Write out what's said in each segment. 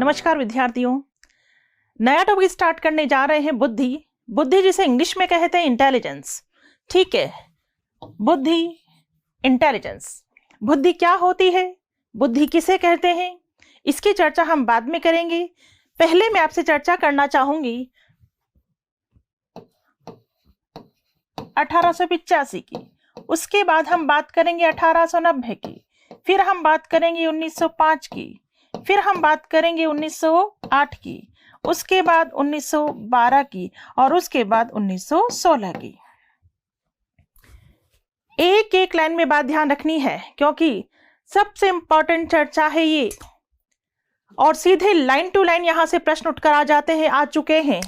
नमस्कार विद्यार्थियों, नया टॉपिक स्टार्ट करने जा रहे हैं बुद्धि। बुद्धि जिसे इंग्लिश में कहते हैं इंटेलिजेंस। ठीक है, बुद्धि, इंटेलिजेंस। बुद्धि क्या होती है, बुद्धि किसे कहते हैं, इसकी चर्चा हम बाद में करेंगे। पहले मैं आपसे चर्चा करना चाहूंगी 1885 की, उसके बाद हम बात करेंगे 1890 की, फिर हम बात करेंगे 1905 की, फिर हम बात करेंगे 1908 की, उसके बाद 1912 की और उसके बाद 1916 की। एक एक लाइन में बात ध्यान रखनी है क्योंकि सबसे इंपॉर्टेंट चर्चा है ये, और सीधे लाइन टू लाइन यहां से प्रश्न उठकर आ जाते हैं, आ चुके हैं।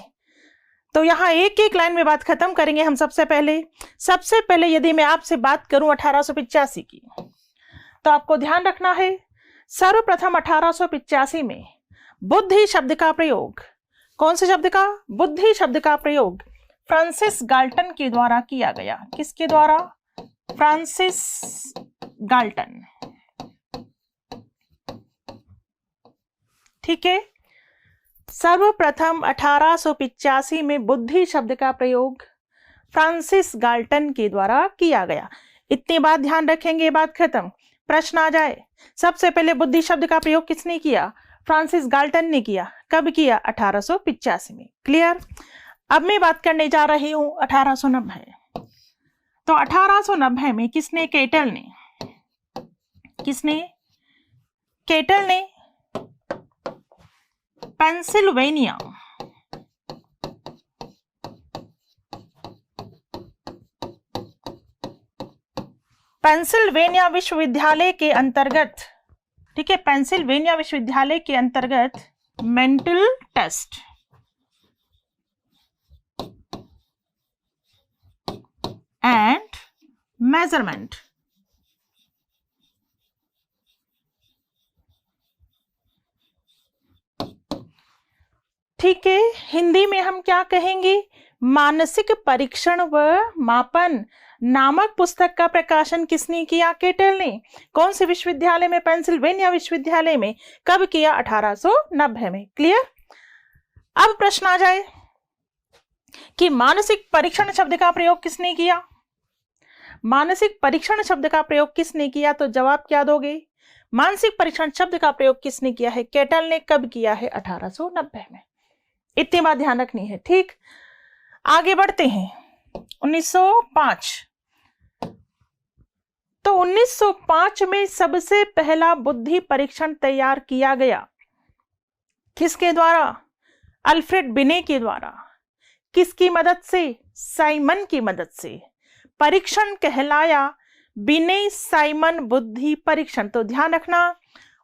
तो यहां एक एक लाइन में बात खत्म करेंगे हम। सबसे पहले यदि मैं आपसे बात करूं 1885 की, तो आपको ध्यान रखना है सर्वप्रथम 1885 में बुद्धि शब्द का प्रयोग, कौन से शब्द का, बुद्धि शब्द का प्रयोग फ्रांसिस गाल्टन के द्वारा किया गया। किसके द्वारा, फ्रांसिस गाल्टन। ठीक है, सर्वप्रथम 1885 में बुद्धि शब्द का प्रयोग फ्रांसिस गाल्टन के द्वारा किया गया। इतनी बात ध्यान रखेंगे, बात खत्म। प्रश्न आ जाए, सबसे पहले बुद्धि शब्द का प्रयोग किसने किया, फ्रांसिस गाल्टन ने किया। कब किया, 1885 में। क्लियर। अब मैं बात करने जा रही हूं 1890। तो 1890 में किसने, केटल ने, किसने, केटल ने पेंसिल्वेनिया विश्वविद्यालय के अंतर्गत, ठीक है, पेंसिल्वेनिया विश्वविद्यालय के अंतर्गत मेंटल टेस्ट एंड मेजरमेंट, ठीक है, हिंदी में हम क्या कहेंगे, मानसिक परीक्षण व मापन नामक पुस्तक का प्रकाशन किसने किया, केटल ने। कौन से विश्वविद्यालय में, पेंसिल्वेनिया विश्वविद्यालय में। कब किया, 1890 में। क्लियर। अब प्रश्न आ जाए कि मानसिक परीक्षण शब्द का प्रयोग किसने किया, मानसिक परीक्षण शब्द का प्रयोग किसने किया, तो जवाब क्या दोगे, मानसिक परीक्षण शब्द का प्रयोग किसने किया है, केटल ने। कब किया है, 1890 में। इतनी बात ध्यान रखनी है। ठीक, आगे बढ़ते हैं 1905। तो 1905 में सबसे पहला बुद्धि परीक्षण तैयार किया गया, किसके द्वारा, अल्फ्रेड बिने के द्वारा। किसकी मदद से, साइमन की मदद से। परीक्षण कहलाया बिने साइमन बुद्धि परीक्षण। तो ध्यान रखना,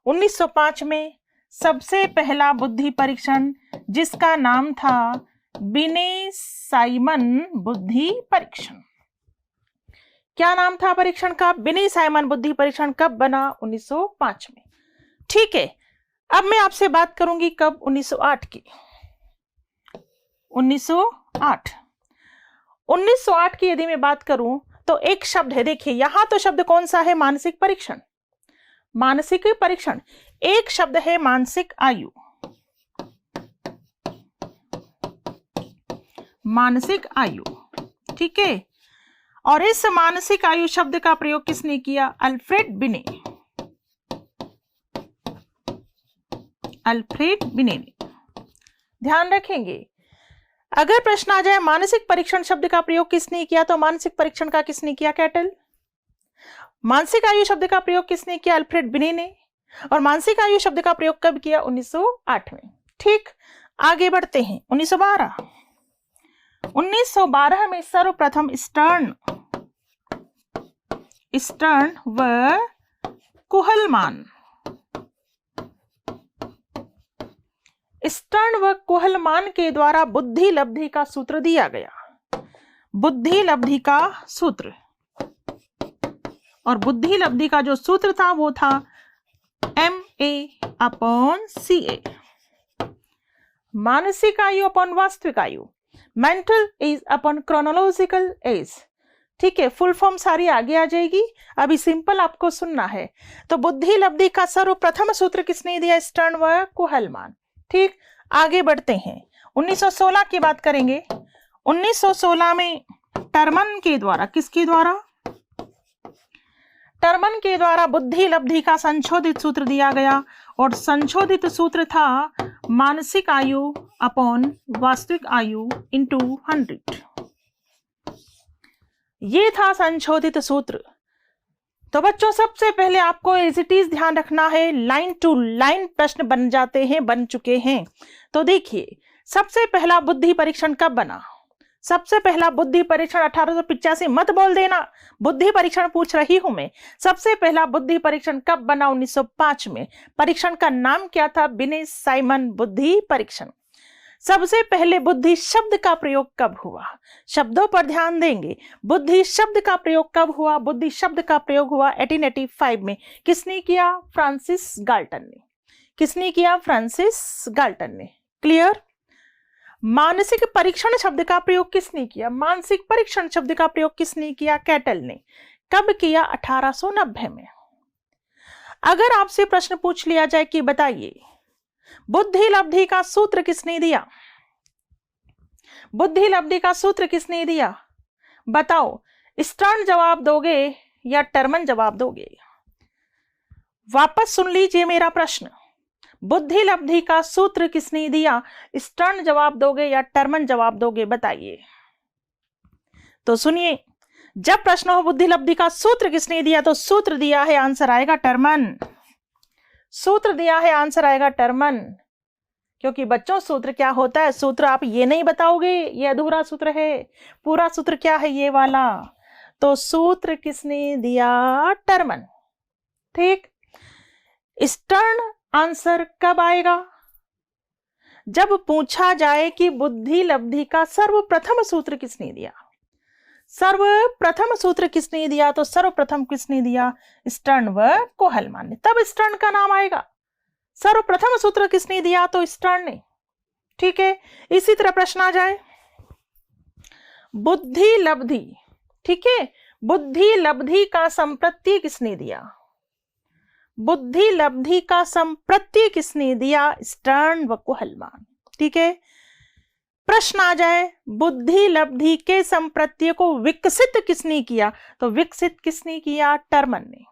1905 में सबसे पहला बुद्धि परीक्षण जिसका नाम था बिने साइमन बुद्धि परीक्षण। क्या नाम था परीक्षण का, बिने साइमन बुद्धि परीक्षण। कब बना, 1905 में। ठीक है, अब मैं आपसे बात करूंगी कब, 1908 की। 1908 की यदि मैं बात करूं तो एक शब्द है, देखिए यहां तो शब्द कौन सा है, मानसिक परीक्षण, मानसिक परीक्षण। एक शब्द है मानसिक आयु, मानसिक आयु। ठीक है, और इस मानसिक आयु शब्द का प्रयोग किसने किया, अल्फ्रेड बिने, अल्फ्रेड बिने ने। ध्यान रखेंगे, अगर प्रश्न आ जाए मानसिक परीक्षण शब्द का प्रयोग किसने किया, तो मानसिक परीक्षण का किसने किया, केटल। मानसिक आयु शब्द का प्रयोग किसने किया, अल्फ्रेड बिने ने। और मानसिक आयु शब्द का प्रयोग कब किया, 1908 में। ठीक, आगे बढ़ते हैं 1912। 1912 में सर्वप्रथम स्टर्न व कुहलमान, स्टर्न व कुहलमान के द्वारा बुद्धि लब्धि का सूत्र दिया गया, बुद्धि लब्धि का सूत्र। और बुद्धि लब्धि का जो सूत्र था वो था MA/CA, मानसिक आयु अपॉन वास्तविक आयु, mental as upon chronological age. ठीक है, फुल फॉर्म सारी आगे आ जाएगी, अभी सिंपल आपको सुनना है। तो बुद्धि लब्धि का सर्वप्रथम सूत्र किसने दिया? स्टर्न व कुहलमान। ठीक, आगे बढ़ते हैं। 1916 की बात करेंगे। 1916 में टर्मन के द्वारा, किसके द्वारा? टर्मन के द्वारा बुद्धि लब्धि का संशोधित सूत्र दिया गया, और संशोधित सूत्र था मानसिक आयु अपॉन वास्तविक आयु इंटू 100। ये था संशोधित सूत्र। तो बच्चों सबसे पहले आपको एज इट इज ध्यान रखना है, लाइन टू लाइन प्रश्न बन जाते हैं, बन चुके हैं। तो देखिए, सबसे पहला बुद्धि परीक्षण कब बना? सबसे पहला बुद्धि परीक्षण 1885, मत बोल देना, बुद्धि परीक्षण पूछ रही हूं मैं। सबसे पहला बुद्धि परीक्षण कब बना? 1905 में। परीक्षण का नाम क्या था? बिने साइमन बुद्धि परीक्षण। सबसे पहले बुद्धि शब्द का प्रयोग कब हुआ? शब्दों पर ध्यान देंगे। बुद्धि शब्द का प्रयोग कब हुआ? बुद्धि शब्द का प्रयोग हुआ 1885 में। किसने किया? फ्रांसिस गाल्टन ने। किसने किया? फ्रांसिस गाल्टन ने। क्लियर? मानसिक परीक्षण शब्द का प्रयोग किसने किया? मानसिक परीक्षण शब्द का प्रयोग किसने किया? कैटल ने। कब किया? 1890 में। अगर आपसे प्रश्न पूछ लिया जाए कि बताइए बुद्धि लब्धि का सूत्र किसने दिया? बुद्धि लब्धि का सूत्र किसने दिया? बताओ, स्टर्न जवाब दोगे या टर्मन जवाब दोगे? वापस सुन लीजिए मेरा प्रश्न। बुद्धि लब्धि का सूत्र किसने दिया? स्टर्न जवाब दोगे या टर्मन जवाब दोगे? बताइए। तो सुनिए, जब प्रश्न हो बुद्धि लब्धि का सूत्र किसने दिया, तो सूत्र दिया है, आंसर आएगा टर्मन। सूत्र दिया है, आंसर आएगा टर्मन। क्योंकि बच्चों सूत्र क्या होता है? सूत्र आप ये नहीं बताओगे ये अधूरा सूत्र है, पूरा सूत्र क्या है? ये वाला। तो सूत्र किसने दिया? टर्मन। ठीक, स्टर्न आंसर कब आएगा? जब पूछा जाए कि बुद्धि लब्धि का सर्वप्रथम सूत्र किसने दिया। सर्वप्रथम सूत्र किसने दिया? तो सर्वप्रथम किसने दिया? स्टर्न व कोहलमान ने। तब स्टर्न का नाम आएगा। सर्वप्रथम सूत्र किसने दिया? तो स्टर्न ने। ठीक है, इसी तरह प्रश्न आ जाए बुद्धि लब्धि। ठीक है, बुद्धि लब्धि का संप्रत्यय किसने दिया? बुद्धि लब्धि का संप्रत्यय किसने दिया? स्टर्न व कोहलमान। ठीक है, प्रश्न आ जाए बुद्धि लब्धि के संप्रत्यय को विकसित किसने किया? तो विकसित किसने किया? टर्मन ने।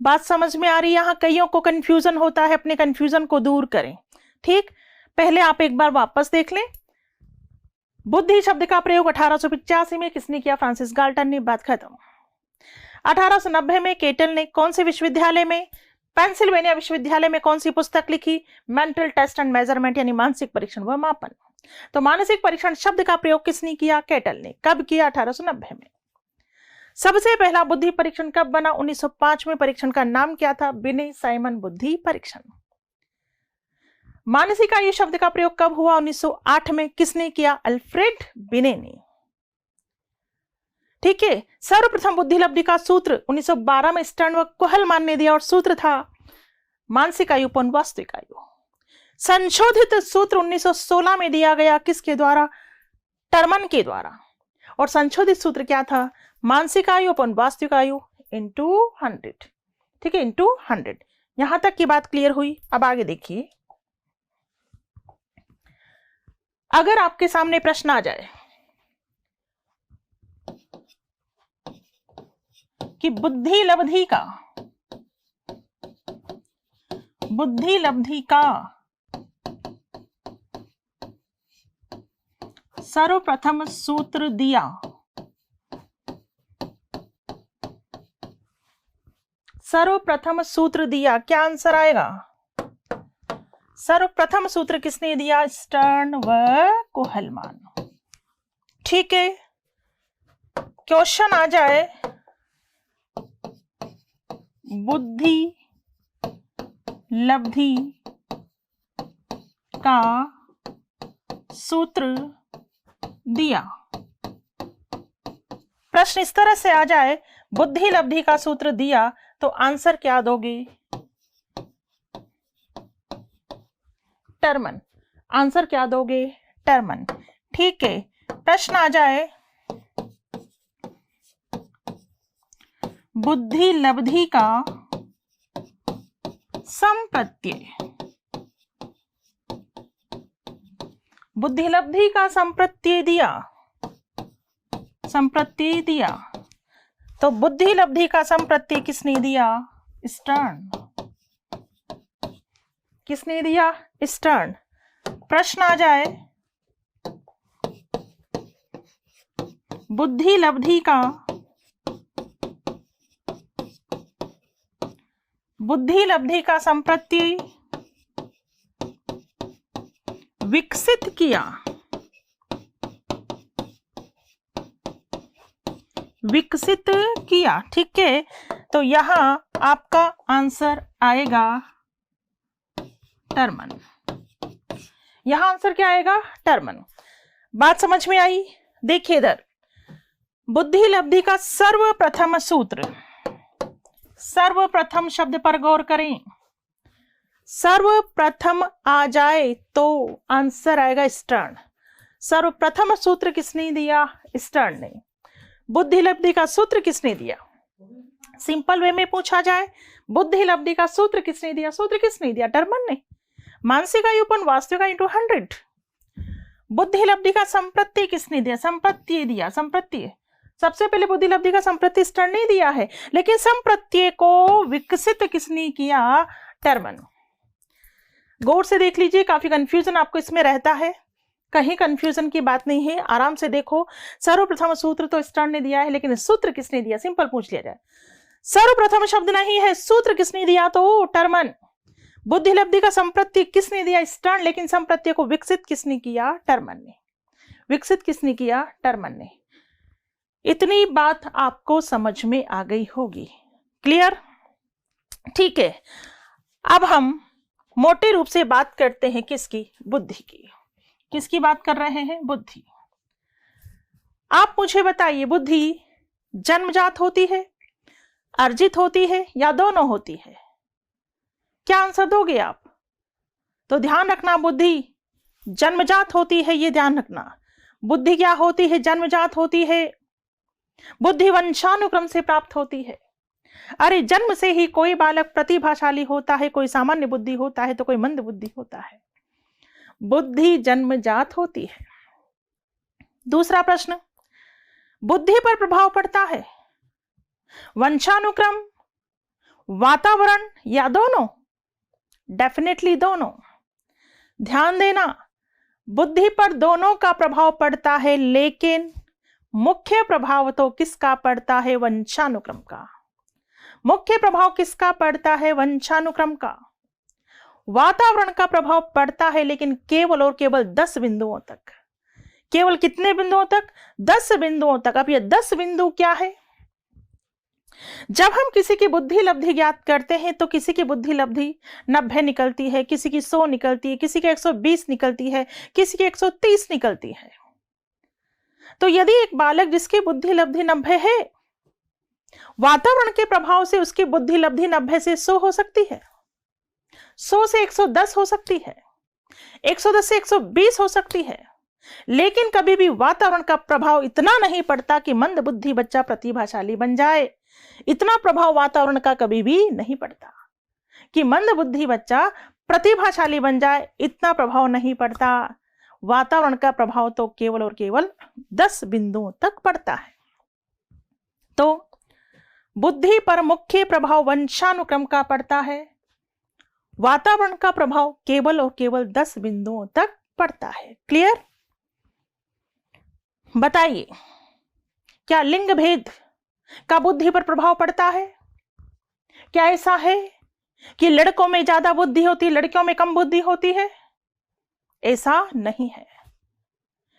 बात समझ में आ रही है? यहां कईयों को कंफ्यूजन होता है, अपने कंफ्यूजन को दूर करें। ठीक, पहले आप एक बार वापस देख लें। बुद्धि शब्द का प्रयोग 1885 में किसने किया? फ्रांसिस गाल्टन ने। बात खत्म। 1890 में केटल ने। कौन से विश्वविद्यालय में? पेंसिल्वेनिया विश्वविद्यालय में। कौन सी पुस्तक लिखी? मेंटल टेस्ट एंड मेजरमेंट, यानी मानसिक परीक्षण व मापन। तो मानसिक परीक्षण शब्द का प्रयोग किसने किया? केटल ने। कब किया? 1890 में। सबसे पहला बुद्धि परीक्षण कब बना? 1905 में। परीक्षण का नाम क्या था? बिने साइमन बुद्धि परीक्षण। मानसिक आयु शब्द का प्रयोग कब हुआ? 1908 में। किसने किया? अल्फ्रेड बिने ने। ठीक है, सर्वप्रथम बुद्धि लब्धि का सूत्र 1912 में स्टर्न व कोहलमान ने दिया, और सूत्र था मानसिक आयु अपॉन वास्तविक आयु। संशोधित सूत्र 1916 में दिया गया, किसके द्वारा? टर्मन के द्वारा। और संशोधित सूत्र क्या था? मानसिक आयु अपॉन वास्तविक आयु इंटू 100। ठीक है, इंटू 100। यहां तक की बात क्लियर हुई। अब आगे देखिए, अगर आपके सामने प्रश्न आ जाए कि बुद्धि लब्धि का सर्वप्रथम सूत्र दिया, सर्वप्रथम सूत्र दिया, क्या आंसर आएगा? सर्वप्रथम सूत्र किसने दिया? स्टर्न व कोहलमान। ठीक है, क्वेश्चन आ जाए बुद्धि लब्धि का सूत्र दिया। प्रश्न इस तरह से आ जाए बुद्धि लब्धि का सूत्र दिया, तो आंसर क्या दोगे? टर्मन। आंसर क्या दोगे? टर्मन। ठीक है, प्रश्न आ जाए बुद्धि लब्धि का संप्रत्यय, बुद्धि लब्धि का संप्रत्यय दिया, तो बुद्धि लब्धि का संप्रत्यय किसने दिया? स्टर्न। किसने दिया? स्टर्न। प्रश्न आ जाए, बुद्धि लब्धि का संप्रत्यय विकसित किया। ठीक है, तो यहां आपका आंसर आएगा टर्मन। यहां आंसर क्या आएगा? टर्मन। बात समझ में आई? देखिए इधर, बुद्धि लब्धि का सर्वप्रथम सूत्र, सर्वप्रथम शब्द पर गौर करें। सर्वप्रथम आ जाए तो आंसर आएगा स्टर्न। सर्वप्रथम सूत्र किसने दिया? स्टर्न ने। बुद्धि लब्धि का सूत्र किसने दिया? सिंपल वे में पूछा जाए, बुद्धि लब्धि का सूत्र किसने दिया? सूत्र किसने दिया? टर्मन ने। मानसिक आयु upon वास्तविक आयु into 100। बुद्धि लब्धि का संप्रत्यय किसने दिया? संप्रत्यय दिया। संप्रत्यय सबसे पहले बुद्धि लब्धि का संप्रत्यय स्टर्न ने दिया है, लेकिन संप्रत्यय को विकसित किसने किया? टर्मन। गौर से देख लीजिए, काफी कंफ्यूजन आपको इसमें रहता है। कहीं कंफ्यूजन की बात नहीं है, आराम से देखो। सर्वप्रथम सूत्र तो स्टर्न ने दिया है, लेकिन सूत्र किसने दिया? सिंपल पूछ लिया जाए। सर्वप्रथम शब्द नहीं है, सूत्र किसने दिया? तो टर्मन। बुद्धि लब्धि का संप्रत्यय किसने दिया? स्टर्न, लेकिन संप्रत्यय को विकसित किसने किया? टर्मन ने। विकसित किसने किया? टर्मन ने। इतनी बात आपको समझ में आ गई होगी। क्लियर? ठीक है, अब हम मोटे रूप से बात करते हैं किसकी? बुद्धि की। किसकी बात कर रहे हैं? बुद्धि। आप मुझे बताइए, बुद्धि जन्मजात होती है, अर्जित होती है, या दोनों होती है? क्या आंसर दोगे आप? तो ध्यान रखना, बुद्धि जन्मजात होती है, ये ध्यान रखना। बुद्धि क्या होती है? जन्मजात होती है। बुद्धि वंशानुक्रम से प्राप्त होती है। अरे जन्म से ही कोई बालक प्रतिभाशाली होता है, कोई सामान्य बुद्धि होता है, तो कोई मंद बुद्धि होता है। बुद्धि जन्मजात होती है। दूसरा प्रश्न, बुद्धि पर प्रभाव पड़ता है वंशानुक्रम, वातावरण, या दोनों? डेफिनेटली दोनों। ध्यान देना, बुद्धि पर दोनों का प्रभाव पड़ता है, लेकिन मुख्य प्रभाव तो किसका पड़ता है? वंशानुक्रम का। मुख्य प्रभाव किसका पड़ता है? वंशानुक्रम का। वातावरण का प्रभाव पड़ता है, लेकिन केवल और केवल 10 बिंदुओं तक। केवल कितने बिंदुओं तक? 10 बिंदुओं तक। अब ये 10 बिंदु क्या है? जब हम किसी की बुद्धि लब्धि ज्ञात करते हैं तो किसी की बुद्धि लब्धि 90 निकलती है, किसी की 100 निकलती है, किसी की 120 निकलती है, किसी की 130 निकलती है। तो यदि एक बालक जिसकी बुद्धि लब्धि 90 है, वातावरण के प्रभाव से उसकी बुद्धि लब्धि 90 से 100 हो सकती है, 100 से 110 हो सकती है, 110 से 120 हो सकती है, लेकिन कभी भी वातावरण का प्रभाव इतना नहीं पड़ता कि मंद बुद्धि बच्चा प्रतिभाशाली बन जाए। इतना प्रभाव वातावरण का कभी भी नहीं पड़ता कि मंद बुद्धि बच्चा प्रतिभाशाली बन जाए। इतना प्रभाव नहीं पड़ता। वातावरण का प्रभाव तो केवल और केवल 10 बिंदुओं तक पड़ता है। तो बुद्धि पर मुख्य प्रभाव वंशानुक्रम का पड़ता है, वातावरण का प्रभाव केवल और केवल 10 बिंदुओं तक पड़ता है। क्लियर? बताइए, क्या लिंग भेद का बुद्धि पर प्रभाव पड़ता है? क्या ऐसा है कि लड़कों में ज्यादा बुद्धि होती है, लड़कियों में कम बुद्धि होती है? ऐसा नहीं है।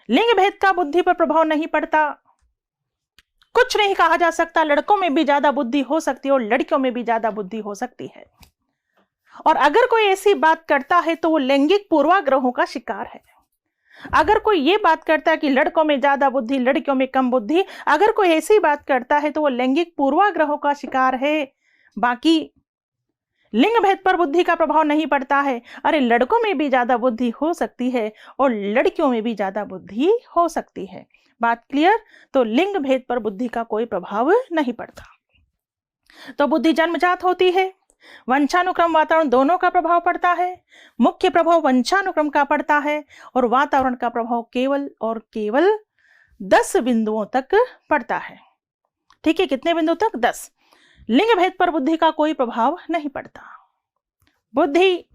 लिंग भेद का बुद्धि पर प्रभाव नहीं पड़ता। कुछ नहीं कहा जा सकता। लड़कों में भी ज्यादा बुद्धि हो सकती है और लड़कियों में भी ज्यादा बुद्धि हो सकती है। और अगर कोई ऐसी बात करता है तो वो लैंगिक पूर्वाग्रहों का शिकार है। अगर कोई ये बात करता है कि लड़कों में ज्यादा बुद्धि, लड़कियों में कम बुद्धि, अगर कोई ऐसी बात करता है तो वो लैंगिक पूर्वाग्रहों का शिकार है। बाकी लिंग भेद पर बुद्धि का प्रभाव नहीं पड़ता है। अरे लड़कों में भी ज्यादा बुद्धि हो सकती है और लड़कियों में भी ज्यादा बुद्धि हो सकती है। बात क्लियर? तो लिंग भेद पर बुद्धि का कोई प्रभाव नहीं पड़ता। तो बुद्धि जन्मजात होती है, वंशानुक्रम वातावरण दोनों का प्रभाव पड़ता है। मुख्य प्रभाव वंशानुक्रम का पड़ता है और वातावरण का प्रभाव केवल और केवल 10 बिंदुओं तक पड़ता है। ठीक है, कितने बिंदु तक? 10। लिंग भेद पर बुद्धि का कोई प्रभाव नहीं पड़ता। बुद्धि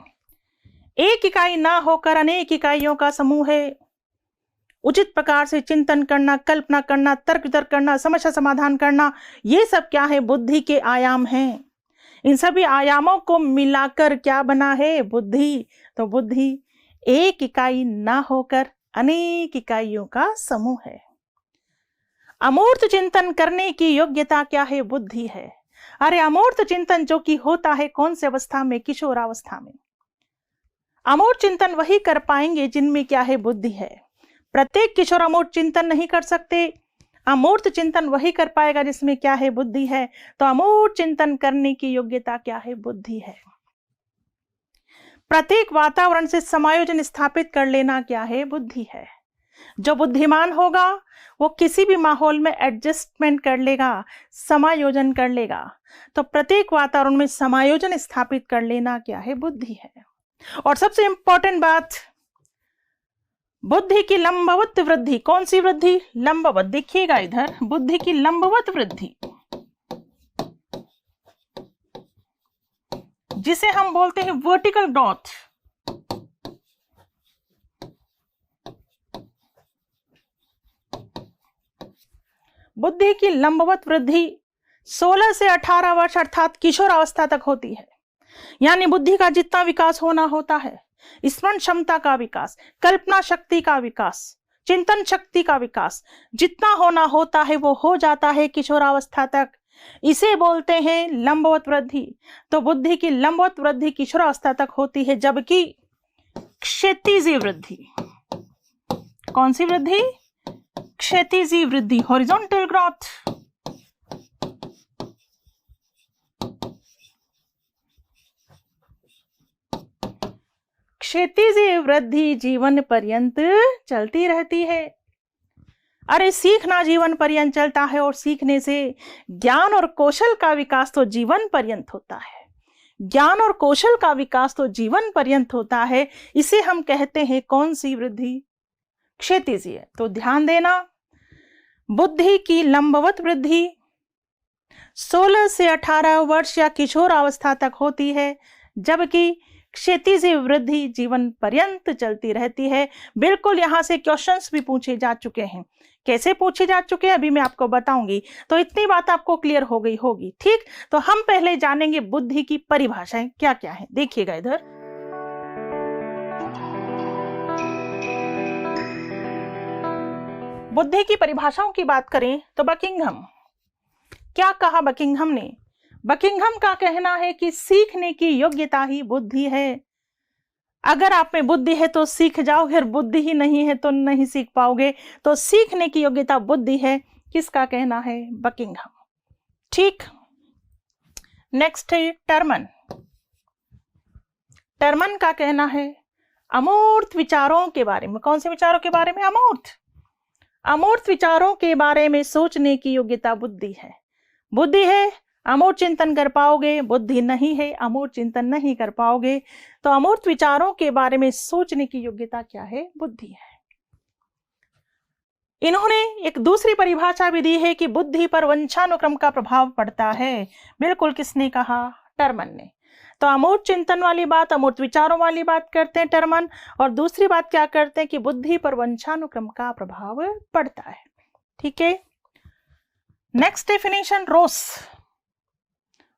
एक इकाई ना होकर अनेक इकाइयों का समूह है। उचित प्रकार से चिंतन करना, कल्पना करना, तर्क वितर्क करना, समस्या समाधान करना, ये सब क्या है? बुद्धि के आयाम हैं। इन सभी आयामों को मिलाकर क्या बना है? बुद्धि। तो बुद्धि एक इकाई ना होकर अनेक इकाइयों का समूह है। अमूर्त चिंतन करने की योग्यता क्या है? बुद्धि है। अरे अमूर्त चिंतन जो कि होता है कौन सी अवस्था में? किशोरावस्था में। अमूर्त चिंतन वही कर पाएंगे जिनमें क्या है? बुद्धि है। प्रत्येक किशोर अमूर्त चिंतन नहीं कर सकते। अमूर्त चिंतन वही कर पाएगा जिसमें क्या है? बुद्धि है। तो अमूर्त चिंतन करने की योग्यता क्या है? बुद्धि है। प्रत्येक वातावरण से समायोजन स्थापित कर लेना क्या है? बुद्धि है। जो बुद्धिमान होगा वो किसी भी माहौल में एडजस्टमेंट कर लेगा, समायोजन कर लेगा। तो प्रत्येक वातावरण में समायोजन स्थापित कर लेना क्या है? बुद्धि है। और सबसे इंपॉर्टेंट बात, बुद्धि की लंबवत वृद्धि। कौन सी वृद्धि? लंबवत। देखिएगा इधर, बुद्धि की लंबवत वृद्धि, जिसे हम बोलते हैं वर्टिकल ग्रोथ। बुद्धि की लंबवत वृद्धि 16 से 18 वर्ष अर्थात किशोर अवस्था तक होती है। यानी बुद्धि का जितना विकास होना होता है, स्मरण क्षमता का विकास, कल्पना शक्ति का विकास, चिंतन शक्ति का विकास जितना होना होता है वो हो जाता है किशोरावस्था तक। इसे बोलते हैं लंबवत वृद्धि। तो बुद्धि की लंबवत वृद्धि किशोरावस्था तक होती है, जबकि क्षैतिजी वृद्धि, कौन सी वृद्धि? क्षैतिजी वृद्धि, हॉरिजॉन्टल ग्रोथ, क्षैतिजी वृद्धि जीवन पर्यंत चलती रहती है। अरे सीखना जीवन पर्यंत चलता है और सीखने से ज्ञान और कौशल का विकास तो जीवन पर्यंत होता है। ज्ञान और कौशल का विकास तो जीवन पर्यंत होता है। इसे हम कहते हैं कौन सी वृद्धि? क्षैतिजी है। तो ध्यान देना, बुद्धि की लंबवत वृद्धि 16 से 18 वर्ष या किशोर अवस्था तक होती है, जबकि क्षैतिजी वृद्धि जीवन पर्यंत चलती रहती है। बिल्कुल यहां से क्वेश्चंस भी पूछे जा चुके हैं। कैसे पूछे जा चुके हैं अभी मैं आपको बताऊंगी। तो इतनी बात आपको क्लियर हो गई होगी। ठीक, तो हम पहले जानेंगे बुद्धि की परिभाषाएं क्या क्या है। देखिएगा इधर, बुद्धि की परिभाषाओं की बात करें तो बकिंघम, क्या कहा बकिंघम ने? बकिंघम का कहना है कि सीखने की योग्यता ही बुद्धि है। अगर आप में बुद्धि है तो सीख जाओ, अगर बुद्धि ही नहीं है तो नहीं सीख पाओगे। तो सीखने की योग्यता बुद्धि है। किसका कहना है? बकिंघम। ठीक, नेक्स्ट है टर्मन। टर्मन का कहना है अमूर्त विचारों के बारे में। कौन से विचारों के बारे में? अमूर्त। अमूर्त विचारों के बारे में सोचने की योग्यता बुद्धि है। बुद्धि है, अमूर्त चिंतन कर पाओगे। बुद्धि नहीं है, अमूर्त चिंतन नहीं कर पाओगे। तो अमूर्त विचारों के बारे में सोचने की योग्यता क्या है? बुद्धि है। इन्होंने एक दूसरी परिभाषा भी दी है कि बुद्धि पर वंशानुक्रम का प्रभाव पड़ता है। बिल्कुल, किसने कहा? टर्मन ने। तो अमूर्त चिंतन वाली बात, अमूर्त विचारों वाली बात करते हैं टर्मन, और दूसरी बात क्या करते हैं कि बुद्धि पर वंशानुक्रम का प्रभाव पड़ता है। ठीक है, नेक्स्ट डेफिनेशन रोस।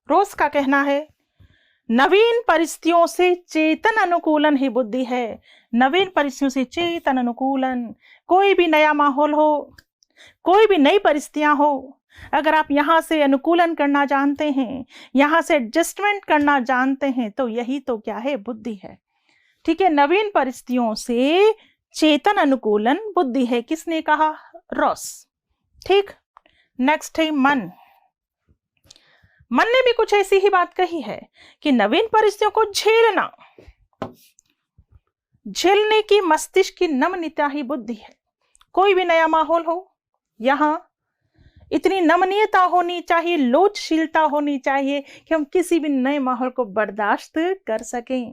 रोस का कहना है नवीन परिस्थितियों से चेतन अनुकूलन ही बुद्धि है। नवीन परिस्थितियों से चेतन अनुकूलन, कोई भी नया माहौल हो, कोई भी नई परिस्थितियां हो, अगर आप यहां से अनुकूलन करना जानते हैं, यहां से एडजस्टमेंट करना जानते हैं, तो यही तो क्या है? बुद्धि है। ठीक है, नवीन परिस्थितियों से चेतन अनुकूलन बुद्धि है। किसने कहा? रॉस। ठीक, नेक्स्ट है मन। मन ने भी कुछ ऐसी ही बात कही है कि नवीन परिस्थितियों को झेलना, झेलने की मस्तिष्क की नम्रता ही बुद्धि है। कोई भी नया माहौल हो, यहां इतनी नमनीयता होनी चाहिए, लोचशीलता होनी चाहिए कि हम किसी भी नए माहौल को बर्दाश्त कर सकें।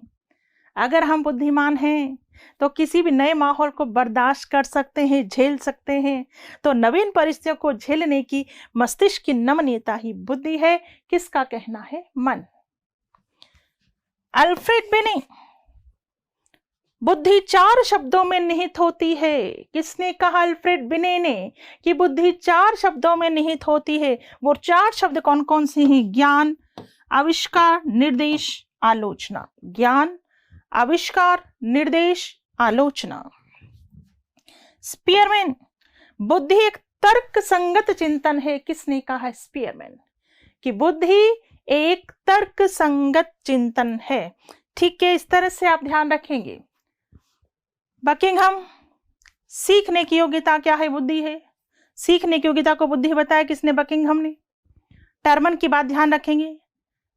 अगर हम बुद्धिमान हैं तो किसी भी नए माहौल को बर्दाश्त कर सकते हैं, झेल सकते हैं। तो नवीन परिस्थितियों को झेलने की मस्तिष्क की नमनीयता ही बुद्धि है। किसका कहना है? मन। अल्फ्रेड बिने, बुद्धि 4 शब्दों में निहित होती है। किसने कहा? अल्फ्रेड बिने ने, कि बुद्धि 4 शब्दों में निहित होती है। वो 4 शब्द कौन कौन से हैं? ज्ञान, आविष्कार, निर्देश, आलोचना। ज्ञान, आविष्कार, निर्देश, आलोचना। स्पीयरमैन, बुद्धि एक तर्क संगत चिंतन है। किसने कहा? स्पीयरमैन, कि बुद्धि एक तर्क संगत चिंतन है। ठीक है, इस तरह से आप ध्यान रखेंगे। बकिंघम, सीखने की योग्यता क्या है? बुद्धि है। सीखने की योग्यता को बुद्धि बताया किसने? बकिंघम ने। टर्मन की बात ध्यान रखेंगे।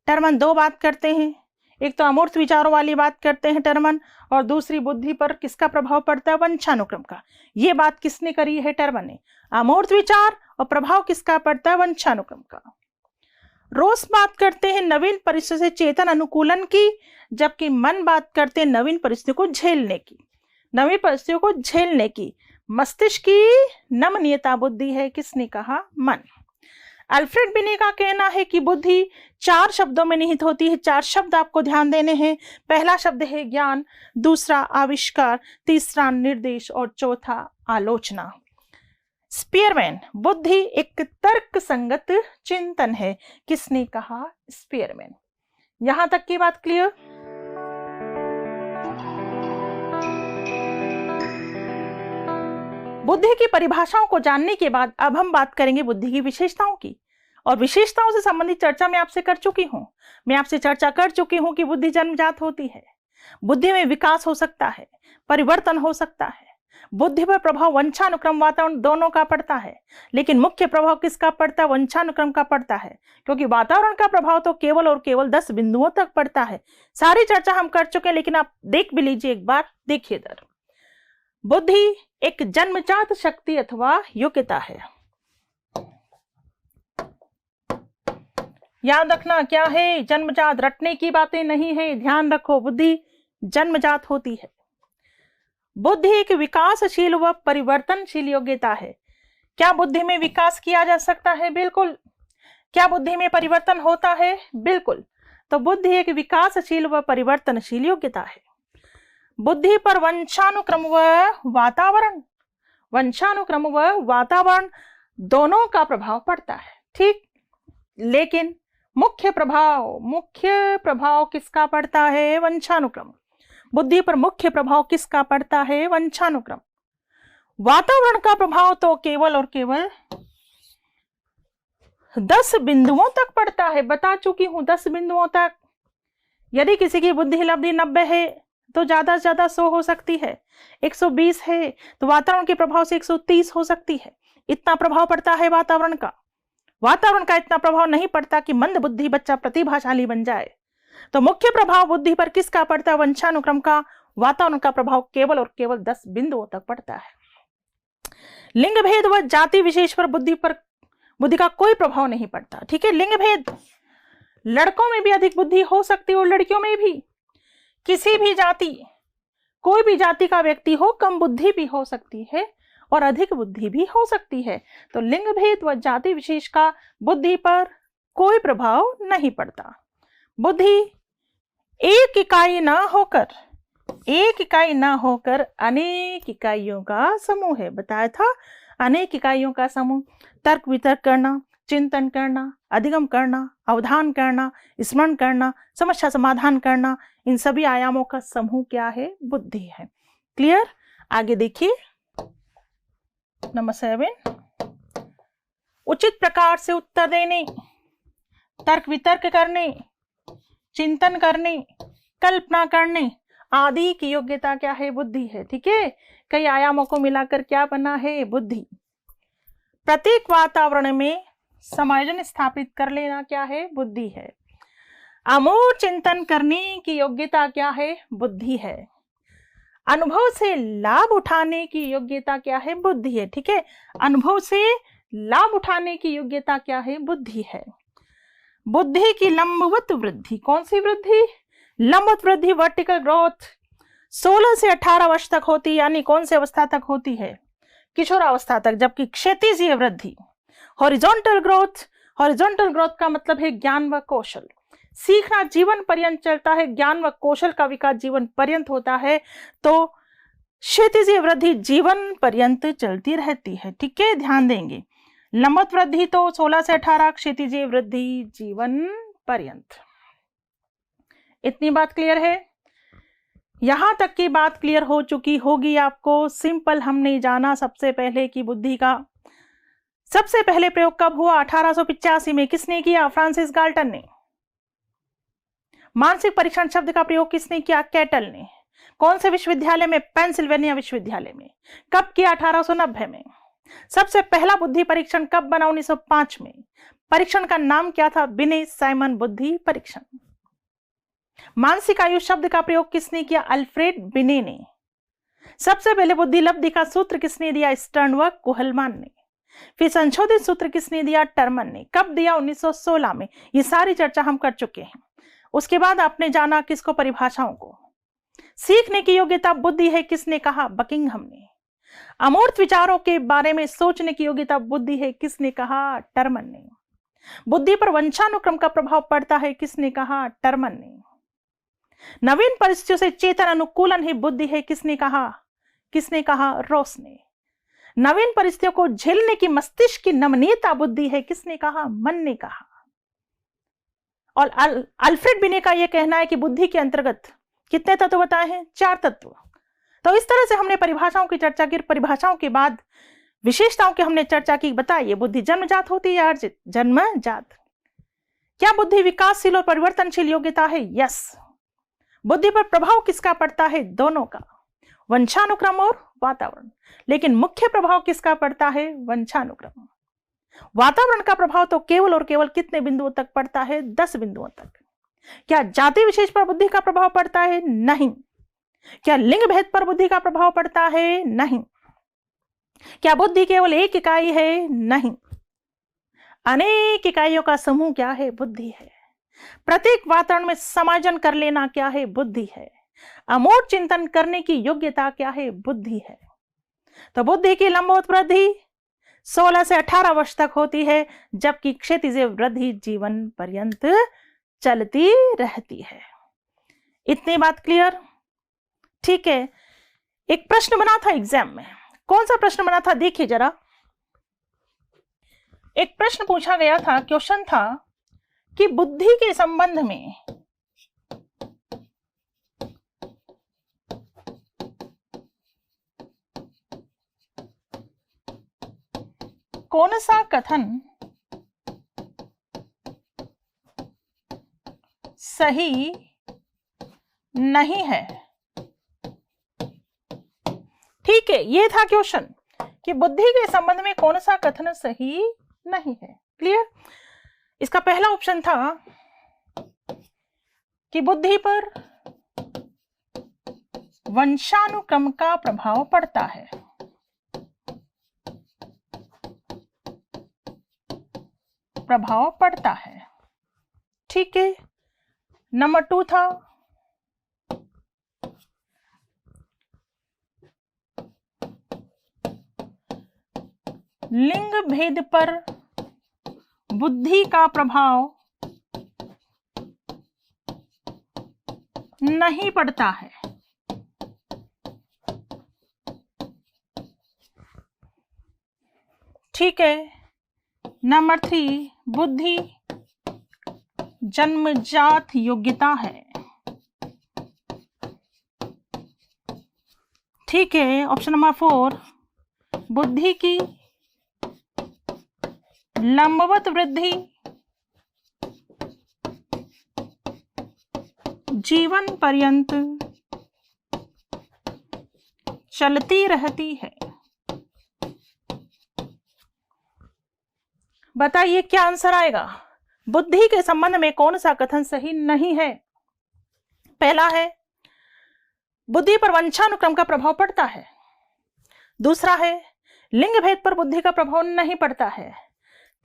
टर्मन 2 बात करते हैं, एक तो अमूर्त विचारों वाली बात करते हैं टर्मन, और दूसरी बुद्धि पर किसका प्रभाव पड़ता है? वंशानुक्रम का। ये बात किसने करी है? टर्मन ने। अमूर्त विचार और प्रभाव किसका पड़ता है? वंशानुक्रम का। रोस बात करते हैं नवीन परिस्थिति से चेतन अनुकूलन की, जबकि मन बात करते हैं नवीन परिस्थितियों को झेलने की। नवीन परिस्थितियों को झेलने की मस्तिष्क की नमनीयता बुद्धि है। किसने कहा? मन। अल्फ्रेड बिने का कहना है कि बुद्धि 4 शब्दों में निहित होती है। 4 शब्द आपको ध्यान देने हैं। पहला शब्द है ज्ञान, दूसरा आविष्कार, तीसरा निर्देश और चौथा आलोचना। स्पीयरमैन, बुद्धि एक तर्क संगत चिंतन है। किसने कहा? स्पीयरमैन। यहां तक की बात क्लियर? बुद्धि की परिभाषाओं को जानने के बाद अब हम बात करेंगे बुद्धि की विशेषताओं की। और विशेषताओं से संबंधित चर्चा मैं आपसे कर चुकी हूं। मैं आपसे चर्चा कर चुकी हूं कि बुद्धि जन्मजात होती है। बुद्धि में विकास हो सकता है, परिवर्तन हो सकता है। बुद्धि पर प्रभाव वंशानुक्रम, वातावरण दोनों का पड़ता है, लेकिन मुख्य प्रभाव किसका पड़ता है? वंशानुक्रम का पड़ता है, क्योंकि वातावरण का प्रभाव तो केवल और केवल 10 बिंदुओं तक पड़ता है। सारी चर्चा हम कर चुके हैं, लेकिन आप देख भी लीजिए एक बार। देखिए इधर, बुद्धि एक जन्मजात शक्ति अथवा योग्यता है। याद रखना क्या है? जन्मजात, रटने की बातें नहीं है, ध्यान रखो। बुद्धि जन्मजात होती है। बुद्धि एक विकासशील व परिवर्तनशील योग्यता है। क्या बुद्धि में विकास किया जा सकता है? बिल्कुल। क्या बुद्धि में परिवर्तन होता है? बिल्कुल। तो बुद्धि एक विकासशील व परिवर्तनशील योग्यता है। बुद्धि पर वंशानुक्रम व वातावरण दोनों का प्रभाव पड़ता है। ठीक, लेकिन मुख्य प्रभाव किसका पड़ता है? वंशानुक्रम। बुद्धि पर मुख्य प्रभाव किसका पड़ता है? वंशानुक्रम। वातावरण का प्रभाव तो केवल और केवल 10 बिंदुओं तक पड़ता है। बता चुकी हूं, 10 बिंदुओं तक। यदि किसी की बुद्धि लब्धि 90 है तो ज्यादा से ज्यादा 100 हो सकती है। 120 है तो वातावरण के प्रभाव से 130 हो सकती है। इतना प्रभाव पड़ता है वातावरण का। वातावरण का इतना प्रभाव नहीं पड़ता कि मंद बुद्धि बच्चा प्रतिभाशाली बन जाए। तो मुख्य प्रभाव बुद्धि पर किसका पड़ता है? वंशानुक्रम का। वातावरण का प्रभाव केवल और केवल 10 बिंदुओं तक पड़ता है। लिंग भेद व जाति विशेष पर बुद्धि का कोई प्रभाव नहीं पड़ता। ठीक है, लिंग भेद, लड़कों में भी अधिक बुद्धि हो सकती है और लड़कियों में भी। किसी भी जाति, कोई भी जाति का व्यक्ति हो, कम बुद्धि भी हो सकती है और अधिक बुद्धि भी हो सकती है। तो लिंग भेद व जाति विशेष का बुद्धि पर कोई प्रभाव नहीं पड़ता। बुद्धि एक इकाई ना होकर अनेक इकाइयों का समूह है। बताया था, अनेक इकाइयों का समूह। तर्क वितर्क करना, चिंतन करना, अधिगम करना, अवधान करना, स्मरण करना, समस्या समाधान करना, इन सभी आयामों का समूह क्या है? बुद्धि है। क्लियर? आगे देखिए, नंबर 7, उचित प्रकार से उत्तर देने, तर्क वितर्क करने, चिंतन करने, कल्पना करने आदि की योग्यता क्या है? बुद्धि है। ठीक है, कई आयामों को मिलाकर क्या बना है? बुद्धि। प्रत्येक वातावरण में समायोजन स्थापित कर लेना क्या है? बुद्धि है। अमूल चिंतन करने की योग्यता क्या है? बुद्धि है। अनुभव से लाभ उठाने की योग्यता क्या है? बुद्धि है। ठीक है, अनुभव से लाभ उठाने की योग्यता क्या है? बुद्धि है। बुद्धि की लंबवत वृद्धि, कौन सी वृद्धि? लंबवत वृद्धि, वर्टिकल ग्रोथ 16 से 18 वर्ष तक होती, यानी कौन सी अवस्था तक होती है? किशोरावस्था तक। जबकि क्षैतिजीय वृद्धि, हॉरिजॉन्टल ग्रोथ, हॉरिजॉन्टल ग्रोथ का मतलब है ज्ञान व कौशल। सीखना जीवन पर्यंत चलता है, ज्ञान व कौशल का विकास जीवन पर्यंत होता है, तो क्षैतिजीय वृद्धि जीवन पर्यंत चलती रहती है। ठीक है, ध्यान देंगे। लंबवत वृद्धि तो 16 से 18, क्षैतिजीय वृद्धि जीवन पर्यंत। इतनी बात क्लियर है? यहां तक की बात क्लियर हो चुकी होगी आपको। सिंपल हमने जाना सबसे पहले कि बुद्धि का सबसे पहले प्रयोग कब हुआ? 1885 में। किसने किया? फ्रांसिस गाल्टन ने। मानसिक परीक्षण शब्द का प्रयोग किसने किया? कैटल ने। कौन से विश्वविद्यालय में? पेंसिल्वेनिया विश्वविद्यालय में। कब किया? 1890 में। सबसे पहला बुद्धि परीक्षण कब बना? 1905 में। परीक्षण का नाम क्या था? बिने साइमन बुद्धि परीक्षण। मानसिक आयु शब्द का प्रयोग किसने किया? अल्फ्रेड बिने ने। सबसे पहले बुद्धि लब्धि का सूत्र किसने दिया? स्टर्न व कुहलमान ने। फिर संशोधित सूत्र किसने दिया? टर्मन ने। कब दिया? 1916 में। ये सारी चर्चा हम कर चुके हैं। उसके बाद आपने जाना किसको? परिभाषाओं को। सीखने की योग्यता बुद्धि है, किसने कहा? बकिंघम ने। अमूर्त विचारों के बारे में सोचने की योग्यता बुद्धि है, किसने कहा? टर्मन ने। बुद्धि पर वंशानुक्रम का प्रभाव पड़ता है, किसने कहा? टर्मन ने। नवीन परिस्थितियों से चेतन अनुकूलन ही बुद्धि है, किसने कहा? किसने कहा? रॉस ने। नवीन परिस्थितियों को झेलने की मस्तिष्क की नमनीयता बुद्धि है, किसने कहा? मन ने कहा। और अल्फ्रेड बिने का यह कहना है कि बुद्धि के अंतर्गत कितने तत्व बताए हैं? 4 तत्व। तो इस तरह से हमने परिभाषाओं की चर्चा की। परिभाषाओं के बाद विशेषताओं की हमने चर्चा की। बताइए, बुद्धि जन्मजात होती है या अर्जित? जन्मजात। क्या बुद्धि विकासशील और परिवर्तनशील योग्यता है? यस। बुद्धि पर प्रभाव किसका पड़ता है? दोनों का, वंशानुक्रम और वातावरण। लेकिन मुख्य प्रभाव किसका पड़ता है? वंशानुक्रम। वातावरण का प्रभाव तो केवल और केवल कितने बिंदुओं तक पड़ता है? 10 बिंदुओं तक। क्या जाति विशेष पर बुद्धि का प्रभाव पड़ता है? नहीं। क्या लिंग भेद पर बुद्धि का प्रभाव पड़ता है? नहीं। क्या बुद्धि केवल एक इकाई है? नहीं। अनेक इकाइयों का समूह क्या है? बुद्धि है। प्रत्येक वातावरण में समायोजन कर लेना क्या है? बुद्धि है। अमूर्त चिंतन करने की योग्यता क्या है? बुद्धि है। तो बुद्धि की लंबवत वृद्धि 16 से 18 वर्ष तक होती है, जबकि क्षैतिजीय वृद्धि जीवन पर्यंत चलती रहती है। इतनी बात क्लियर? ठीक है। एक प्रश्न बना था एग्जाम में। कौन सा प्रश्न बना था? देखिए जरा। एक प्रश्न पूछा गया था, क्वेश्चन था कि बुद्धि के संबंध में कौन सा कथन सही नहीं है? ठीक है, यह था क्वेश्चन कि बुद्धि के संबंध में कौन सा कथन सही नहीं है। क्लियर? इसका पहला ऑप्शन था कि बुद्धि पर वंशानुक्रम का प्रभाव पड़ता है। प्रभाव पड़ता है। ठीक है। नंबर 2 था लिंग भेद पर बुद्धि का प्रभाव नहीं पड़ता है। ठीक है। नंबर 3 बुद्धि जन्मजात योग्यता है। ठीक है। ऑप्शन नंबर 4 बुद्धि की लंबवत वृद्धि जीवन पर्यंत चलती रहती है। बताइए क्या आंसर आएगा? बुद्धि के संबंध में कौन सा कथन सही नहीं है? पहला है बुद्धि पर वंशानुक्रम का प्रभाव पड़ता है। दूसरा है लिंग भेद पर बुद्धि का प्रभाव नहीं पड़ता है।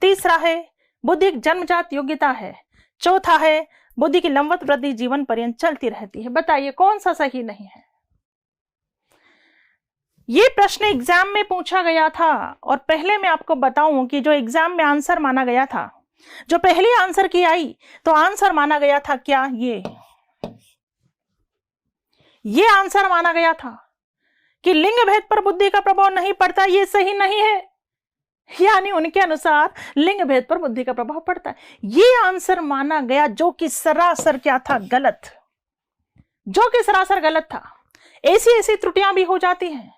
तीसरा है बुद्धि एक जन्मजात योग्यता है। चौथा है बुद्धि की लंबवत वृद्धि जीवन पर्यंत चलती रहती है। बताइए कौन सा सही नहीं है? ये प्रश्न एग्जाम में पूछा गया था और पहले मैं आपको बताऊं कि जो एग्जाम में आंसर माना गया था, जो पहली आंसर की आई तो आंसर माना गया था क्या? ये आंसर माना गया था कि लिंग भेद पर बुद्धि का प्रभाव नहीं पड़ता, ये सही नहीं है। यानी उनके अनुसार लिंग भेद पर बुद्धि का प्रभाव पड़ता है। ये आंसर माना गया जो कि सरासर क्या था? गलत। जो कि सरासर गलत था। ऐसी ऐसी त्रुटियां भी हो जाती हैं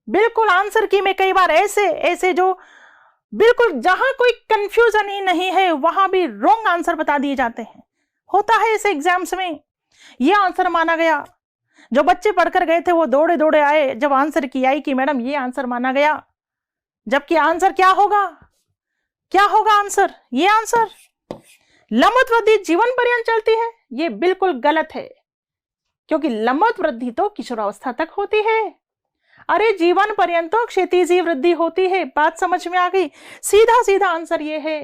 बिल्कुल आंसर की में, कई बार ऐसे जो बिल्कुल जहां कोई कंफ्यूजन ही नहीं है वहां भी रॉन्ग आंसर बता दिए जाते हैं। होता है ऐसे एग्जाम्स में। ये आंसर माना गया, जो बच्चे पढ़कर गए थे वो दौड़े दौड़े आए जब आंसर की आई कि मैडम ये आंसर माना गया, जबकि आंसर क्या होगा? क्या होगा आंसर? ये आंसर लंबवत वृद्धि जीवन पर्यंत चलती है। ये बिल्कुल गलत है, क्योंकि लंबवत वृद्धि तो किशोरावस्था तक होती है। अरे जीवन पर्यंत तो क्षितिजी वृद्धि होती है। बात समझ में आ गई? सीधा सीधा आंसर ये है।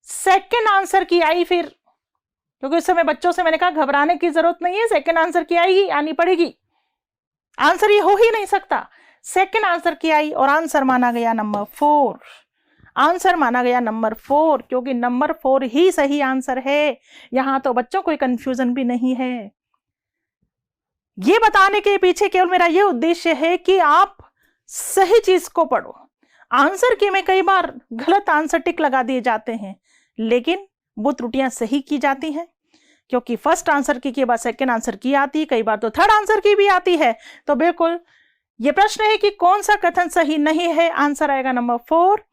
सेकंड आंसर की आई फिर, क्योंकि उस समय बच्चों से मैंने कहा घबराने की जरूरत नहीं है, सेकंड आंसर की आएगी, आनी पड़ेगी। आंसर ये हो ही नहीं सकता। सेकंड आंसर की आई और आंसर माना गया नंबर 4। आंसर माना गया नंबर 4, क्योंकि नंबर 4 ही सही आंसर है। यहां तो बच्चों कोई कंफ्यूजन भी नहीं है। ये बताने के पीछे केवल मेरा ये उद्देश्य है कि आप सही चीज को पढ़ो। आंसर की में कई बार गलत आंसर टिक लगा दिए जाते हैं, लेकिन वो त्रुटियां सही की जाती हैं, क्योंकि फर्स्ट आंसर की के बाद सेकंड आंसर की आती है, कई बार तो थर्ड आंसर की भी आती है। तो बिल्कुल ये प्रश्न है कि कौन सा कथन सही नहीं है। आंसर आएगा नंबर 4,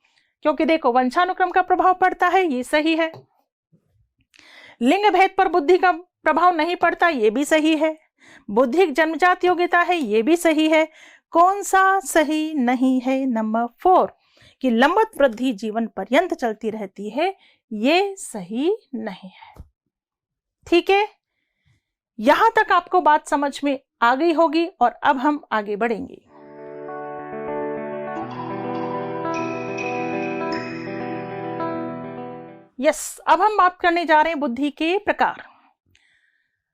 क्योंकि देखो वंशानुक्रम का प्रभाव पड़ता है, ये सही है। लिंग भेद पर बुद्धि का प्रभाव नहीं पड़ता, ये भी सही है। बुद्धि जन्मजात योग्यता है, ये भी सही है। कौन सा सही नहीं है? नंबर 4 कि लंबवत वृद्धि जीवन पर्यंत चलती रहती है, ये सही नहीं है। ठीक है, यहां तक आपको बात समझ में आ गई होगी और अब हम आगे बढ़ेंगे। अब हम बात करने जा रहे हैं बुद्धि के प्रकार।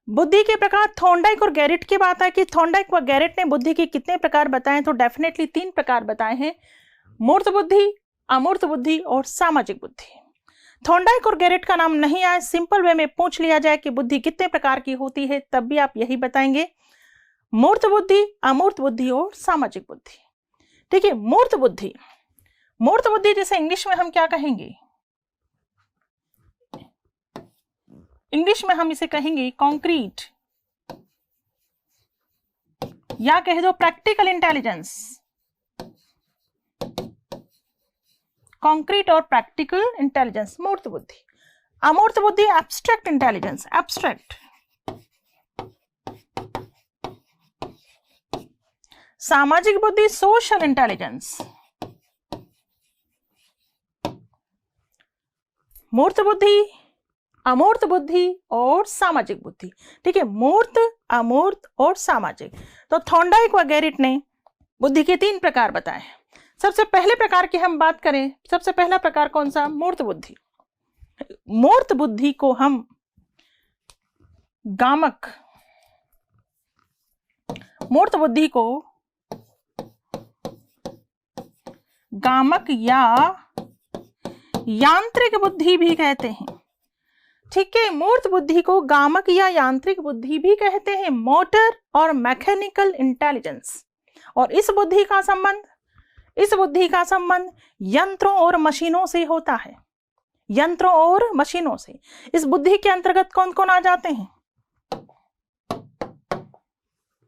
बुद्धि के प्रकार थॉर्नडाइक और गैरेट की बात है कि थॉर्नडाइक व गैरेट ने बुद्धि के कितने प्रकार बताए, तो डेफिनेटली 3 प्रकार बताए हैं। मूर्त बुद्धि, अमूर्त बुद्धि और सामाजिक बुद्धि। थॉर्नडाइक और गैरेट का नाम नहीं आए, सिंपल वे में पूछ लिया जाए कि बुद्धि कितने प्रकार की होती है, तब भी आप यही बताएंगे, मूर्त बुद्धि, अमूर्त बुद्धि और सामाजिक बुद्धि। ठीक है, मूर्त बुद्धि। मूर्त बुद्धि जैसे इंग्लिश में हम क्या कहेंगे? इंग्लिश में हम इसे कहेंगे कॉन्क्रीट, या कह दो प्रैक्टिकल इंटेलिजेंस। कॉन्क्रीट और प्रैक्टिकल इंटेलिजेंस मूर्त बुद्धि। अमूर्त बुद्धि एब्स्ट्रैक्ट इंटेलिजेंस, एब्स्ट्रैक्ट। सामाजिक बुद्धि सोशल इंटेलिजेंस। मूर्त बुद्धि, अमूर्त बुद्धि और सामाजिक बुद्धि। ठीक है, मूर्त, अमूर्त और सामाजिक। तो थॉर्नडाइक व गैरेट ने बुद्धि के 3 प्रकार बताए। सबसे पहले प्रकार की हम बात करें, सबसे पहला प्रकार कौन सा? मूर्त बुद्धि। मूर्त बुद्धि को हम गामक, मूर्त बुद्धि को गामक या यांत्रिक बुद्धि भी कहते हैं। ठीक है, मूर्त बुद्धि को गामक या यांत्रिक बुद्धि भी कहते हैं, मोटर और मैकेनिकल इंटेलिजेंस। और इस बुद्धि का संबंध यंत्रों और मशीनों से होता है, यंत्रों और मशीनों से। इस बुद्धि के अंतर्गत कौन कौन आ जाते हैं?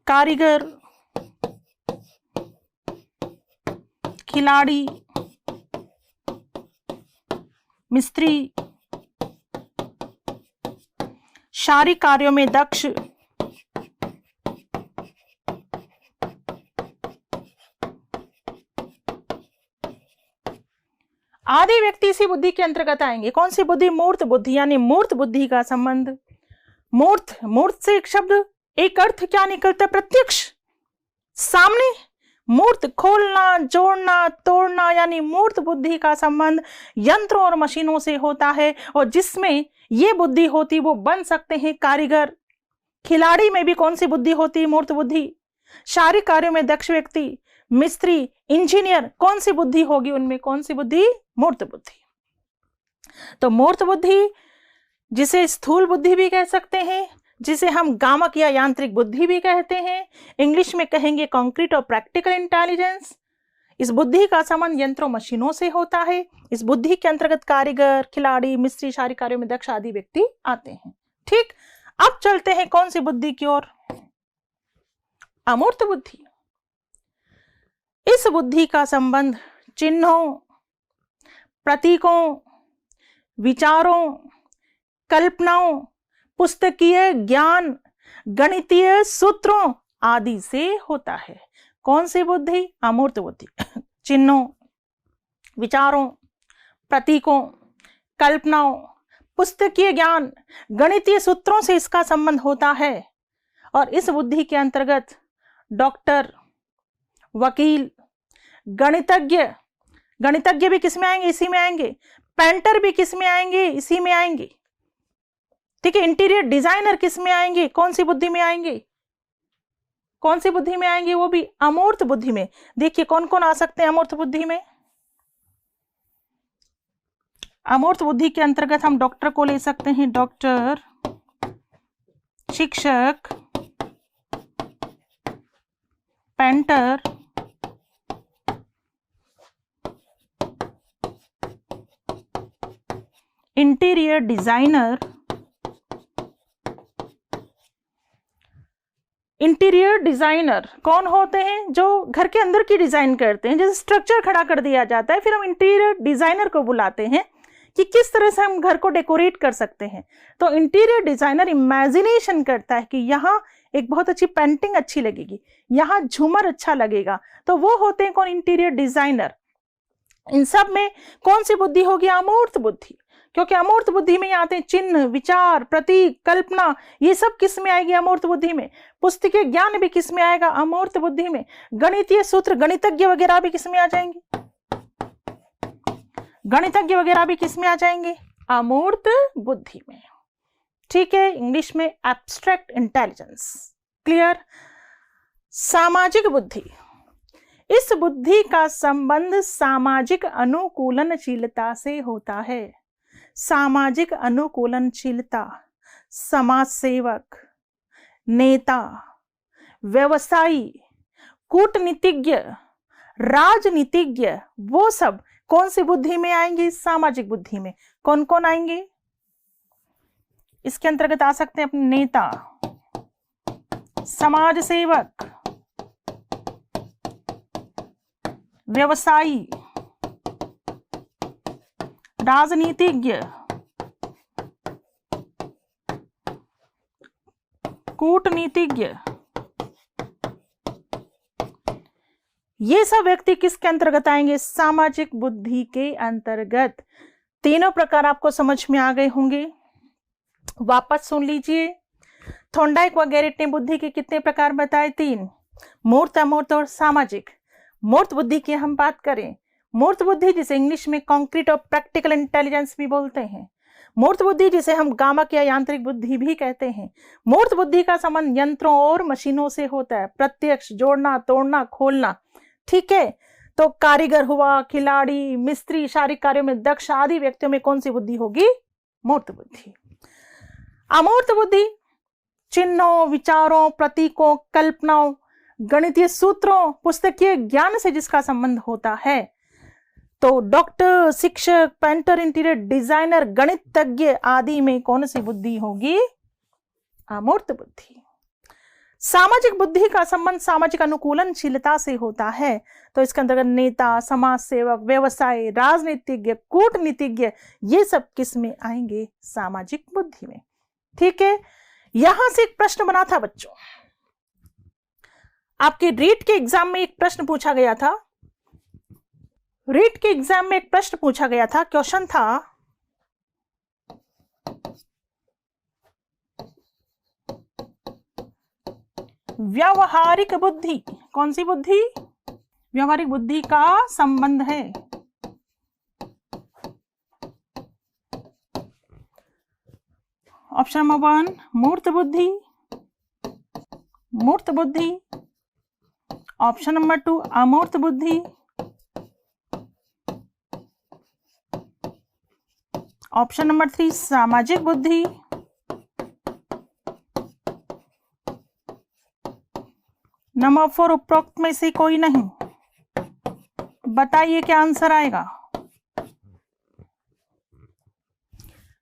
कारीगर, खिलाड़ी, मिस्त्री, शारीरिक कार्यों में दक्ष, आदि व्यक्ति इसी बुद्धि के अंतर्गत आएंगे। कौन सी बुद्धि? मूर्त बुद्धि। यानी मूर्त बुद्धि का संबंध मूर्त से एक शब्द, एक अर्थ क्या निकलता है? प्रत्यक्ष, सामने। मूर्त खोलना, जोड़ना, तोड़ना, यानी मूर्त बुद्धि का संबंध यंत्रों और मशीनों से होता है, और जिसमें ये बुद्धि होती वो बन सकते हैं कारीगर। खिलाड़ी में भी कौन सी बुद्धि होती है? मूर्त बुद्धि। शारीरिक कार्यों में दक्ष व्यक्ति, मिस्त्री, इंजीनियर, कौन सी बुद्धि होगी उनमें? कौन सी बुद्धि? मूर्त बुद्धि। तो मूर्त बुद्धि जिसे स्थूल बुद्धि भी कह सकते हैं, जिसे हम गामक या यांत्रिक बुद्धि भी कहते हैं, इंग्लिश में कहेंगे कॉन्क्रीट और प्रैक्टिकल इंटेलिजेंस। इस बुद्धि का संबंध यंत्रों मशीनों से होता है। इस बुद्धि के अंतर्गत कारीगर, खिलाड़ी, मिस्त्री, शारीरिक कार्यों में दक्ष आदि व्यक्ति आते हैं। ठीक, अब चलते हैं कौन सी बुद्धि की ओर? अमूर्त बुद्धि। इस बुद्धि का संबंध चिन्हों, प्रतीकों, विचारों, कल्पनाओं, पुस्तकीय ज्ञान, गणितीय सूत्रों आदि से होता है। कौन सी बुद्धि? अमूर्त बुद्धि। चिन्हों, विचारों, प्रतीकों, कल्पनाओं, पुस्तकीय ज्ञान, गणितीय सूत्रों से इसका संबंध होता है। और इस बुद्धि के अंतर्गत डॉक्टर, वकील, गणितज्ञ, गणितज्ञ भी किस में आएंगे? इसी में आएंगे। पेंटर भी किस में आएंगे? इसी में आएंगे। ठीक है, इंटीरियर डिजाइनर किस में आएंगे? कौन सी बुद्धि में आएंगे? कौन सी बुद्धि में आएंगे? वो भी अमूर्त बुद्धि में। देखिए कौन कौन आ सकते हैं अमूर्त बुद्धि में। अमूर्त बुद्धि के अंतर्गत हम डॉक्टर को ले सकते हैं, डॉक्टर, शिक्षक, painter, interior designer. Interior designer कौन होते हैं? जो घर के अंदर की डिजाइन करते हैं। जैसे स्ट्रक्चर खड़ा कर दिया जाता है, फिर हम इंटीरियर डिजाइनर को बुलाते हैं कि किस तरह से हम घर को डेकोरेट कर सकते हैं। तो इंटीरियर डिजाइनर इमेजिनेशन करता है कि यहाँ एक बहुत अच्छी पेंटिंग अच्छी लगेगी, यहाँ झूमर अच्छा लगेगा, तो वो होते हैं कौन? Interior designer. इन सब में कौन सी बुद्धि होगी? अमूर्त बुद्धि। क्योंकि अमूर्त बुद्धि में आते हैं चिन्ह, विचार, प्रतीक, कल्पना, ये सब किस में आएगी? अमूर्त बुद्धि में। पुस्तकीय ज्ञान भी किस में आएगा? अमूर्त बुद्धि में। गणितीय सूत्र, गणितज्ञ वगैरह भी किस में आ जाएंगे? गणितज्ञ वगैरह भी किस में आ जाएंगे? अमूर्त बुद्धि में। ठीक है, इंग्लिश में एब्स्ट्रैक्ट इंटेलिजेंस। क्लियर? सामाजिक बुद्धि। इस बुद्धि का संबंध सामाजिक अनुकूलनशीलता से होता है। सामाजिक अनुकूलनशीलता, समाज सेवक, नेता, व्यवसायी, कूटनीतिज्ञ, राजनीतिज्ञ, वो सब कौन सी बुद्धि में आएंगे? सामाजिक बुद्धि में। कौन कौन आएंगे इसके अंतर्गत? आ सकते हैं अपने नेता, समाज सेवक, व्यवसायी, राजनीतिज्ञ, कूटनीतिज्ञ। ये सब व्यक्ति किसके अंतर्गत आएंगे? सामाजिक बुद्धि के अंतर्गत। तीनों प्रकार आपको समझ में आ गए होंगे। वापस सुन लीजिए। थॉर्नडाइक व गैरेट ने बुद्धि के कितने प्रकार बताए? 3। मूर्त, अमूर्त और सामाजिक। मूर्त बुद्धि की हम बात करें, मूर्त बुद्धि जिसे इंग्लिश में कॉन्क्रीट और प्रैक्टिकल इंटेलिजेंस भी बोलते हैं। मूर्त बुद्धि जिसे हम गामक या यांत्रिक बुद्धि भी कहते हैं। मूर्त बुद्धि का संबंध यंत्रों और मशीनों से होता है। प्रत्यक्ष, जोड़ना, तोड़ना, खोलना। ठीक है, तो कारीगर हुआ, खिलाड़ी, मिस्त्री, शारीरिक कार्यों में दक्ष आदि व्यक्तियों में कौन सी बुद्धि होगी? मूर्त बुद्धि। अमूर्त बुद्धि चिन्हों, विचारों, प्रतीकों, कल्पनाओं, गणितीय सूत्रों, पुस्तकीय ज्ञान से जिसका संबंध होता है। तो डॉक्टर, शिक्षक, पेंटर, इंटीरियर डिजाइनर, गणितज्ञ आदि में कौन सी बुद्धि होगी? अमूर्त बुद्धि। सामाजिक बुद्धि का संबंध सामाजिक अनुकूलनशीलता से होता है। तो इसके अंतर्गत नेता, समाज सेवक, व्यवसाय, राजनीतिज्ञ, कूटनीतिज्ञ, ये सब किस में आएंगे? सामाजिक बुद्धि में। ठीक है, यहां से एक प्रश्न बना था बच्चों, आपके रीट के एग्जाम में एक प्रश्न पूछा गया था। रीट के एग्जाम में एक प्रश्न पूछा गया था, क्वेश्चन था व्यावहारिक बुद्धि। कौन सी बुद्धि? व्यावहारिक बुद्धि का संबंध है। ऑप्शन नंबर 1 मूर्त बुद्धि, मूर्त बुद्धि। ऑप्शन नंबर 2 अमूर्त बुद्धि। ऑप्शन नंबर 3 सामाजिक बुद्धि। नंबर 4 उपरोक्त में से कोई नहीं। बताइए क्या आंसर आएगा।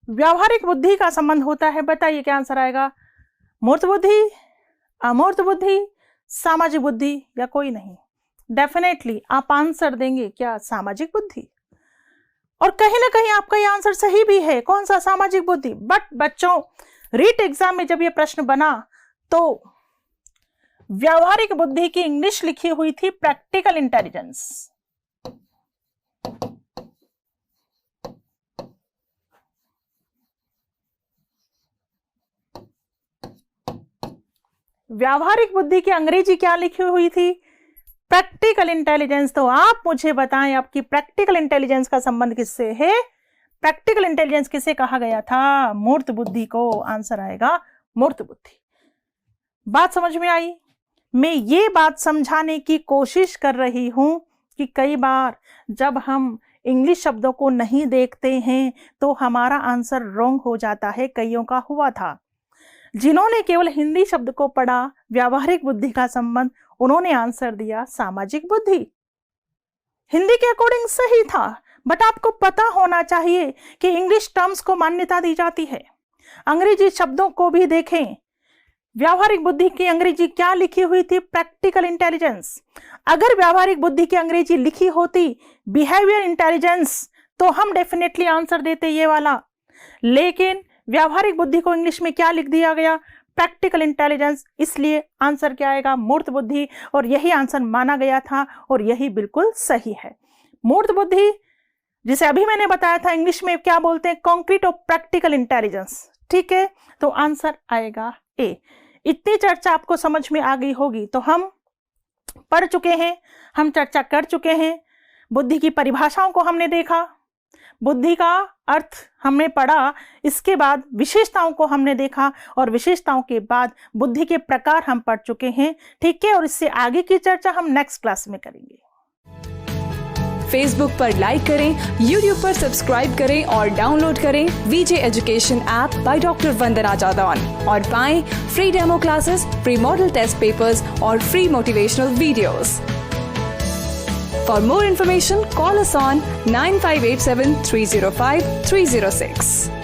व्यावहारिक बुद्धि का संबंध होता है, बताइए क्या आंसर आएगा। मूर्त बुद्धि, अमूर्त बुद्धि, सामाजिक बुद्धि या कोई नहीं। डेफिनेटली आप आंसर देंगे क्या, सामाजिक बुद्धि। और कहीं ना कहीं आपका ये आंसर सही भी है। कौन सा, सामाजिक बुद्धि। बट बच्चों रीट एग्जाम में जब ये प्रश्न बना तो व्यावहारिक बुद्धि की इंग्लिश लिखी हुई थी प्रैक्टिकल इंटेलिजेंस। व्यावहारिक बुद्धि की अंग्रेजी क्या लिखी हुई थी, प्रैक्टिकल इंटेलिजेंस। तो आप मुझे बताएं आपकी प्रैक्टिकल इंटेलिजेंस का संबंध किससे है। प्रैक्टिकल इंटेलिजेंस किसे कहा गया था, मूर्त बुद्धि को। आंसर आएगा मूर्त बुद्धि। बात समझ में आई। मैं ये बात समझाने की कोशिश कर रही हूं कि कई बार जब हम इंग्लिश शब्दों को नहीं देखते हैं तो हमारा आंसर रॉन्ग हो जाता है। कईयों का हुआ था। जिन्होंने केवल हिंदी शब्द को पढ़ा, व्यावहारिक बुद्धि का संबंध, उन्होंने आंसर दिया सामाजिक बुद्धि। हिंदी के अकॉर्डिंग सही था, बट आपको पता होना चाहिए कि इंग्लिश टर्म्स को मान्यता दी जाती है। अंग्रेजी शब्दों को भी देखें। व्यावहारिक बुद्धि की अंग्रेजी क्या लिखी हुई थी, प्रैक्टिकल इंटेलिजेंस। अगर व्यावहारिक बुद्धि की अंग्रेजी लिखी होती बिहेवियर इंटेलिजेंस तो हम डेफिनेटली आंसर देते ये वाला। लेकिन व्यावहारिक बुद्धि को इंग्लिश में क्या लिख दिया गया, प्रैक्टिकल इंटेलिजेंस। इसलिए आंसर क्या आएगा, मूर्त बुद्धि। और यही आंसर माना गया था और यही बिल्कुल सही है। मूर्त बुद्धि जिसे अभी मैंने बताया था इंग्लिश में क्या बोलते हैं, कॉन्क्रीट और प्रैक्टिकल इंटेलिजेंस। ठीक है, तो आंसर आएगा ए। इतनी चर्चा आपको समझ में आ गई होगी। तो हम पढ़ चुके हैं, हम चर्चा कर चुके हैं। बुद्धि की परिभाषाओं को हमने देखा, बुद्धि का अर्थ हमने पढ़ा, इसके बाद विशेषताओं को हमने देखा और विशेषताओं के बाद बुद्धि के प्रकार हम पढ़ चुके हैं। ठीक है, और इससे आगे की चर्चा हम नेक्स्ट क्लास में करेंगे। फेसबुक पर लाइक करें, यूट्यूब पर सब्सक्राइब करें और डाउनलोड करें VJ education app by doctor Vandana Jadaun और पाएं free demo classes, free model test papers और free motivational videos. For more information, call us on 9587 305 306.